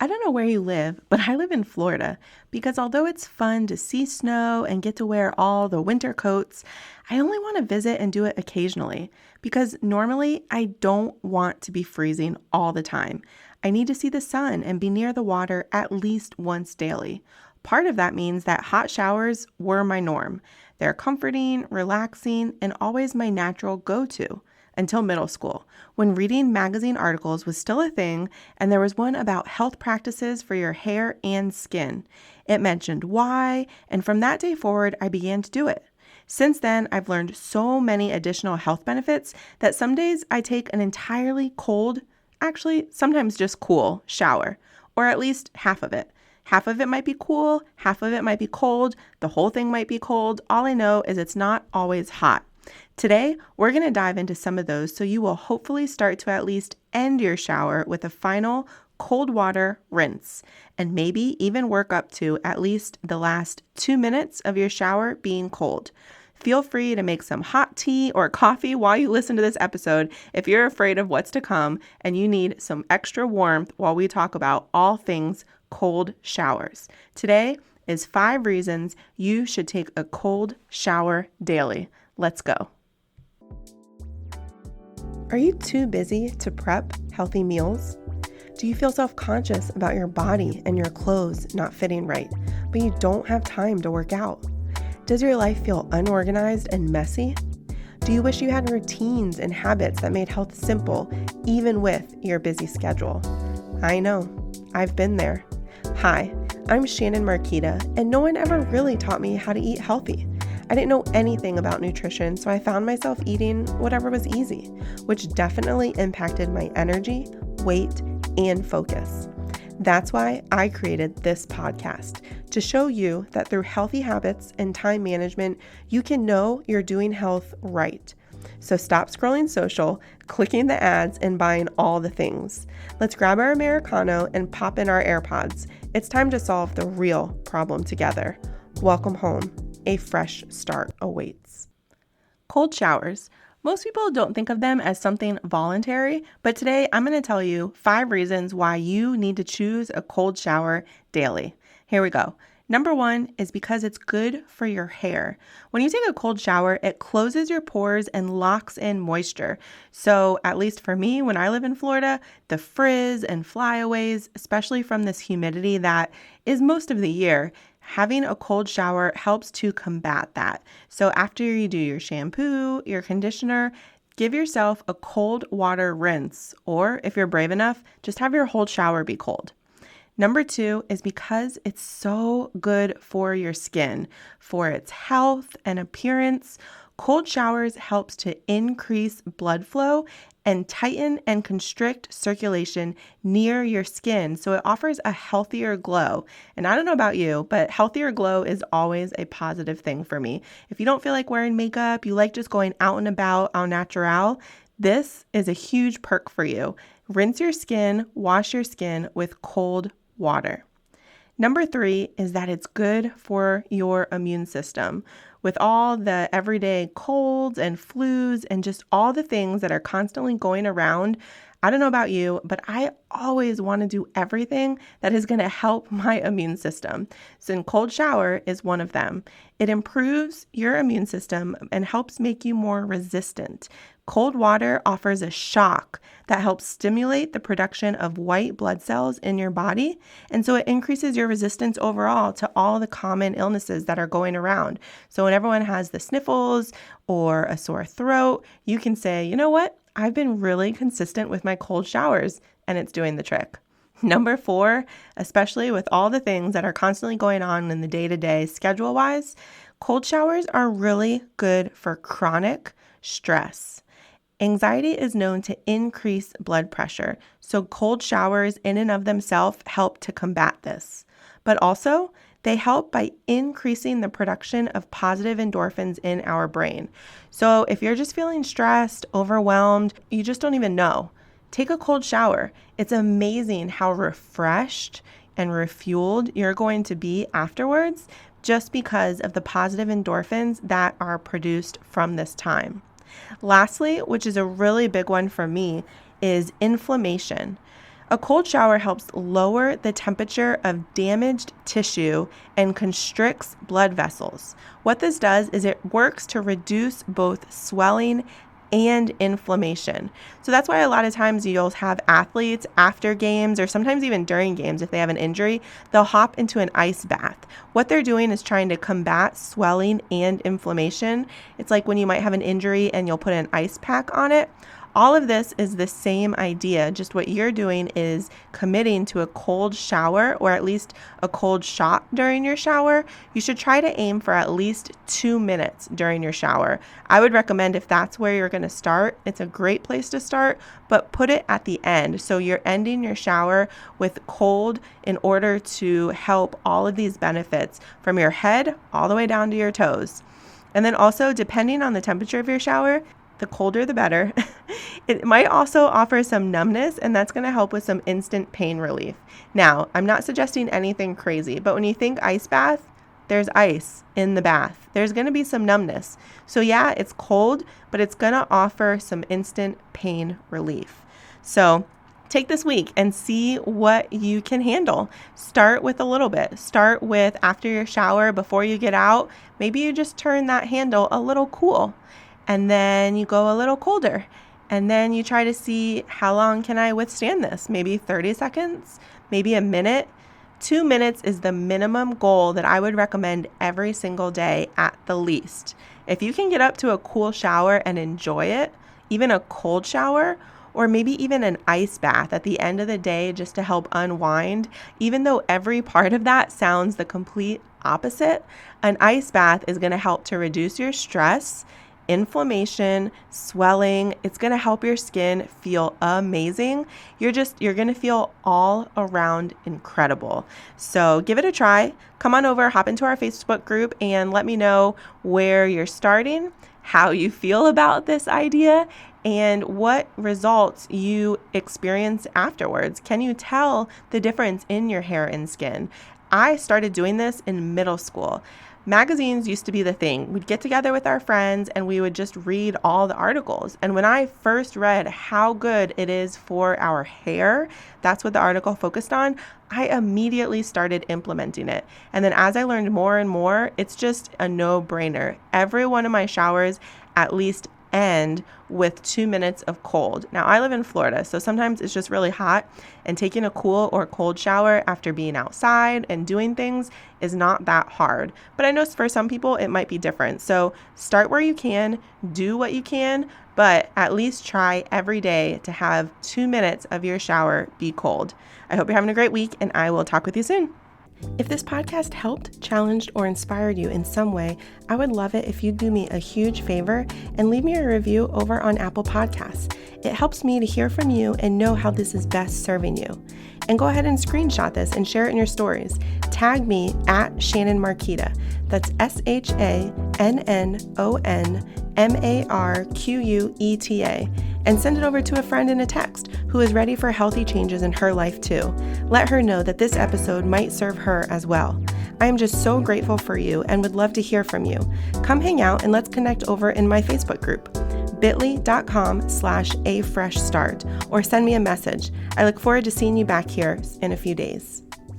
I don't know where you live, but I live in Florida because although it's fun to see snow and get to wear all the winter coats, I only want to visit and do it occasionally because normally I don't want to be freezing all the time. I need to see the sun and be near the water at least once daily. Part of that means that hot showers were my norm. They're comforting, relaxing, and always my natural go-to until middle school, when reading magazine articles was still a thing, and there was one about health practices for your hair and skin. It mentioned why, and from that day forward, I began to do it. Since then, I've learned so many additional health benefits that some days I take an entirely cold, actually sometimes just cool, shower, or at least half of it. Half of it might be cool, half of it might be cold, the whole thing might be cold. All I know is it's not always hot. Today, we're going to dive into some of those so you will hopefully start to at least end your shower with a final cold water rinse, and maybe even work up to at least the last 2 minutes of your shower being cold. Feel free to make some hot tea or coffee while you listen to this episode if you're afraid of what's to come and you need some extra warmth while we talk about all things cold showers. Today is 5 reasons you should take a cold shower daily. Let's go. Are you too busy to prep healthy meals? Do you feel self-conscious about your body and your clothes not fitting right, but you don't have time to work out? Does your life feel unorganized and messy? Do you wish you had routines and habits that made health simple, even with your busy schedule? I know, I've been there. Hi, I'm Shannon Marquita, and no one ever really taught me how to eat healthy. I didn't know anything about nutrition, so I found myself eating whatever was easy, which definitely impacted my energy, weight, and focus. That's why I created this podcast, to show you that through healthy habits and time management, you can know you're doing health right. So stop scrolling social, clicking the ads, and buying all the things. Let's grab our Americano and pop in our AirPods. It's time to solve the real problem together. Welcome home. A fresh start awaits. Cold showers. Most people don't think of them as something voluntary, but today I'm going to tell you 5 reasons why you need to choose a cold shower daily. Here we go. Number 1 is because it's good for your hair. When you take a cold shower, it closes your pores and locks in moisture. So at least for me, when I live in Florida, the frizz and flyaways, especially from this humidity that is most of the year, having a cold shower helps to combat that. So after you do your shampoo, your conditioner, give yourself a cold water rinse, or if you're brave enough, just have your whole shower be cold. Number 2 is because it's so good for your skin, for its health and appearance. Cold showers helps to increase blood flow and tighten and constrict circulation near your skin, so it offers a healthier glow. And I don't know about you, but healthier glow is always a positive thing for me. If you don't feel like wearing makeup, you like just going out and about au natural, this is a huge perk for you. Rinse your skin, wash your skin with cold water. Number 3 is that it's good for your immune system. With all the everyday colds and flus and just all the things that are constantly going around, I don't know about you, but I always want to do everything that is going to help my immune system. So cold shower is one of them. It improves your immune system and helps make you more resistant. Cold water offers a shock that helps stimulate the production of white blood cells in your body, and so it increases your resistance overall to all the common illnesses that are going around. So when everyone has the sniffles or a sore throat, you can say, you know what? I've been really consistent with my cold showers, and it's doing the trick. Number 4, especially with all the things that are constantly going on in the day-to-day schedule-wise, cold showers are really good for chronic stress. Anxiety is known to increase blood pressure, so cold showers in and of themselves help to combat this. But also, they help by increasing the production of positive endorphins in our brain. So if you're just feeling stressed, overwhelmed, you just don't even know, take a cold shower. It's amazing how refreshed and refueled you're going to be afterwards just because of the positive endorphins that are produced from this time. Lastly, which is a really big one for me, is inflammation. A cold shower helps lower the temperature of damaged tissue and constricts blood vessels. What this does is it works to reduce both swelling and inflammation. So that's why a lot of times you'll have athletes after games, or sometimes even during games, if they have an injury, they'll hop into an ice bath. What they're doing is trying to combat swelling and inflammation. It's like when you might have an injury and you'll put an ice pack on it. All of this is the same idea, just what you're doing is committing to a cold shower, or at least a cold shot during your shower. You should try to aim for at least 2 minutes during your shower. I would recommend, if that's where you're going to start, it's a great place to start, but put it at the end. So you're ending your shower with cold in order to help all of these benefits from your head all the way down to your toes. And then also, depending on the temperature of your shower, the colder the better. It might also offer some numbness, and that's going to help with some instant pain relief. Now, I'm not suggesting anything crazy, but when you think ice bath, there's ice in the bath. There's going to be some numbness. So yeah, it's cold, but it's going to offer some instant pain relief. So take this week and see what you can handle. Start with a little bit. Start with, after your shower, before you get out, maybe you just turn that handle a little cool. And then you go a little colder. And then you try to see, how long can I withstand this? Maybe 30 seconds, maybe a minute. 2 minutes is the minimum goal that I would recommend every single day at the least. If you can get up to a cool shower and enjoy it, even a cold shower, or maybe even an ice bath at the end of the day just to help unwind, even though every part of that sounds the complete opposite, an ice bath is going to help to reduce your stress, inflammation, swelling. It's going to help your skin feel amazing. You're going to feel all around incredible. So give it a try. Come on over, hop into our Facebook group, and let me know where you're starting, how you feel about this idea, and what results you experience afterwards. Can you tell the difference in your hair and skin? I started doing this in middle school. Magazines used to be the thing. We'd get together with our friends and we would just read all the articles. And when I first read how good it is for our hair, that's what the article focused on, I immediately started implementing it. And then as I learned more and more, it's just a no-brainer. Every one of my showers at least end with 2 minutes of cold. Now, I live in Florida, so sometimes it's just really hot, and taking a cool or cold shower after being outside and doing things is not that hard. But I know for some people it might be different. So start where you can, do what you can, but at least try every day to have 2 minutes of your shower be cold. I hope you're having a great week, and I will talk with you soon. If this podcast helped, challenged, or inspired you in some way, I would love it if you'd do me a huge favor and leave me a review over on Apple Podcasts. It helps me to hear from you and know how this is best serving you. And go ahead and screenshot this and share it in your stories. Tag me at Shannon Marquita. That's ShannonMarqueta. And send it over to a friend in a text who is ready for healthy changes in her life too. Let her know that this episode might serve her as well. I am just so grateful for you and would love to hear from you. Come hang out and let's connect over in my Facebook group, bit.ly.com/afreshstart, or send me a message. I look forward to seeing you back here in a few days.